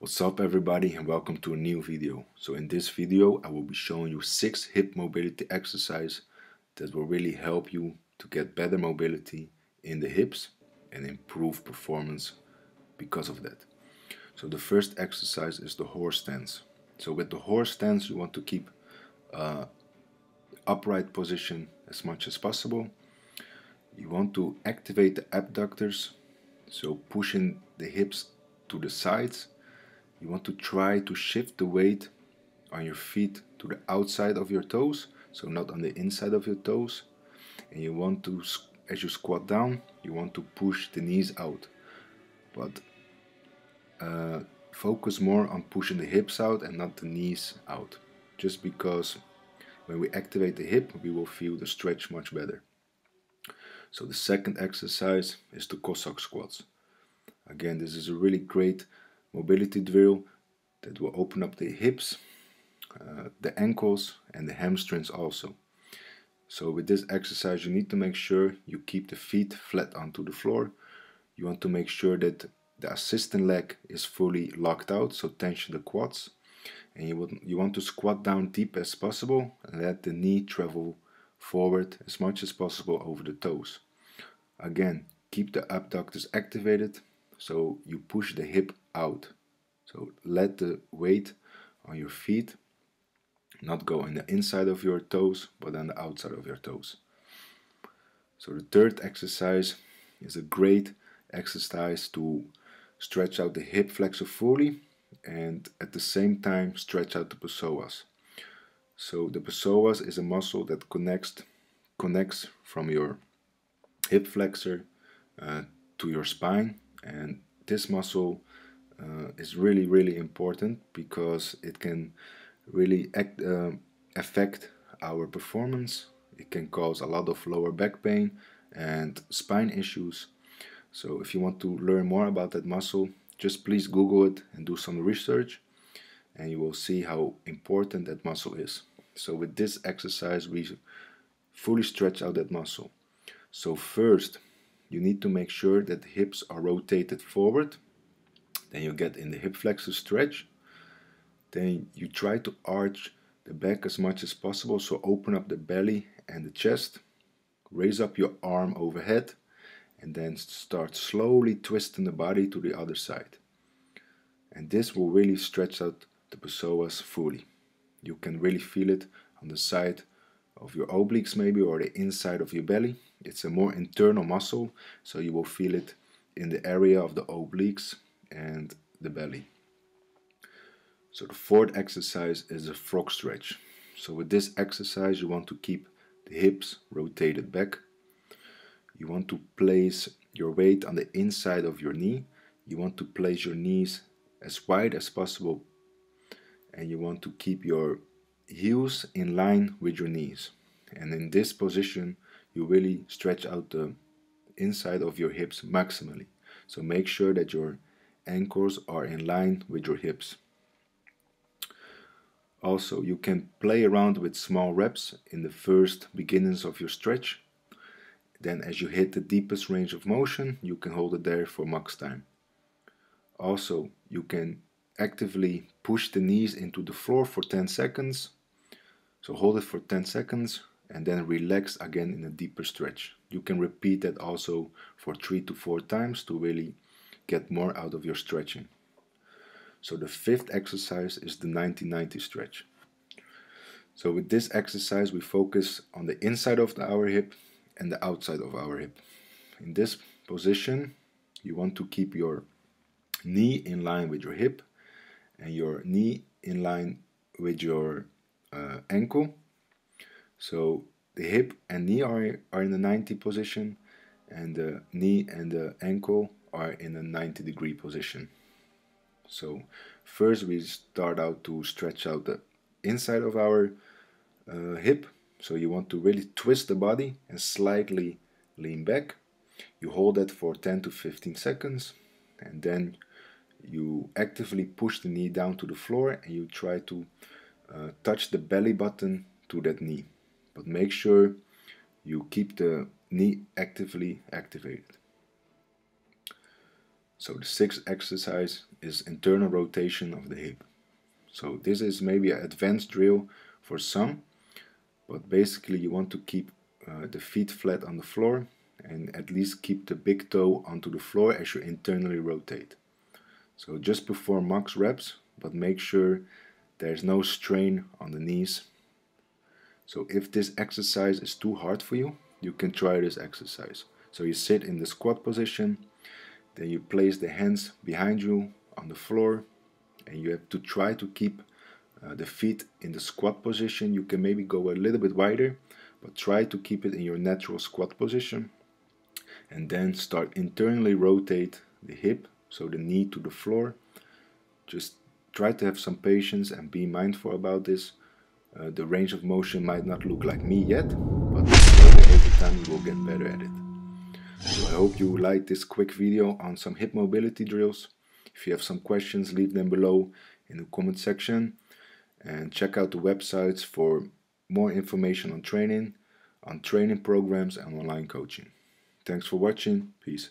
What's up everybody and welcome to a new video. So in this video I will be showing you 6 hip mobility exercises that will really help you to get better mobility in the hips and improve performance because of that. So the first exercise is the horse stance. So with the horse stance you want to keep upright position as much as possible. You want to activate the abductors, so pushing the hips to the sides. You want to try to shift the weight on your feet to the outside of your toes, so not on the inside of your toes. And you want to, as you squat down, you want to push the knees out. But focus more on pushing the hips out and not the knees out. Just because when we activate the hip, we will feel the stretch much better. So the second exercise is the Cossack Squats. Again, this is a really great mobility drill that will open up the hips, the ankles and the hamstrings also. So with this exercise you need to make sure you keep the feet flat onto the floor. You want to make sure that the assistant leg is fully locked out, so tension the quads. And you want to squat down deep as possible and let the knee travel forward as much as possible over the toes. Again, keep the abductors activated, so you push the hip out. So let the weight on your feet not go on the inside of your toes, but on the outside of your toes. So the third exercise is a great exercise to stretch out the hip flexor fully and at the same time stretch out the psoas. So the psoas is a muscle that connects from your hip flexor to your spine, and this muscle is really important because it can really affect our performance. It can cause a lot of lower back pain and spine issues. So if you want to learn more about that muscle, just please Google it and do some research and you will see how important that muscle is. So with this exercise we fully stretch out that muscle. So first you need to make sure that the hips are rotated forward. Then you get in the hip flexor stretch. Then you try to arch the back as much as possible, so open up the belly and the chest. Raise up your arm overhead and then start slowly twisting the body to the other side. And this will really stretch out the psoas fully. You can really feel it on the side of your obliques maybe, or the inside of your belly. It's a more internal muscle, so you will feel it in the area of the obliques and the belly. So the fourth exercise is a frog stretch. So with this exercise you want to keep the hips rotated back. You want to place your weight on the inside of your knee. You want to place your knees as wide as possible and you want to keep your heels in line with your knees. And in this position you really stretch out the inside of your hips maximally. So make sure that your ankles are in line with your hips. Also, you can play around with small reps in the first beginnings of your stretch. Then as you hit the deepest range of motion, you can hold it there for max time. Also, you can actively push the knees into the floor for 10 seconds. So hold it for 10 seconds and then relax again in a deeper stretch. You can repeat that also for 3 to 4 times to really get more out of your stretching. So the fifth exercise is the 90-90 stretch. So with this exercise we focus on the inside of our hip and the outside of our hip. In this position you want to keep your knee in line with your hip and your knee in line with your ankle. So the hip and knee are in the 90 position and the knee and the ankle are in a 90-degree position. So first we start out to stretch out the inside of our hip. So you want to really twist the body and slightly lean back. You hold that for 10 to 15 seconds and then you actively push the knee down to the floor and you try to touch the belly button to that knee. But make sure you keep the knee actively activated. So the sixth exercise is internal rotation of the hip. So this is maybe an advanced drill for some, but basically you want to keep the feet flat on the floor and at least keep the big toe onto the floor as you internally rotate. So just perform max reps, but make sure there's no strain on the knees. So if this exercise is too hard for you, you can try this exercise. So you sit in the squat position, then you place the hands behind you on the floor, and you have to try to keep the feet in the squat position. You can maybe go a little bit wider, but try to keep it in your natural squat position. And then start internally rotate the hip, so the knee to the floor. Just try to have some patience and be mindful about this. The range of motion might not look like me yet, but slowly over time you will get better at it. So I hope you liked this quick video on some hip mobility drills. If you have some questions, leave them below in the comment section, and check out the websites for more information on training programs and online coaching. Thanks for watching. Peace.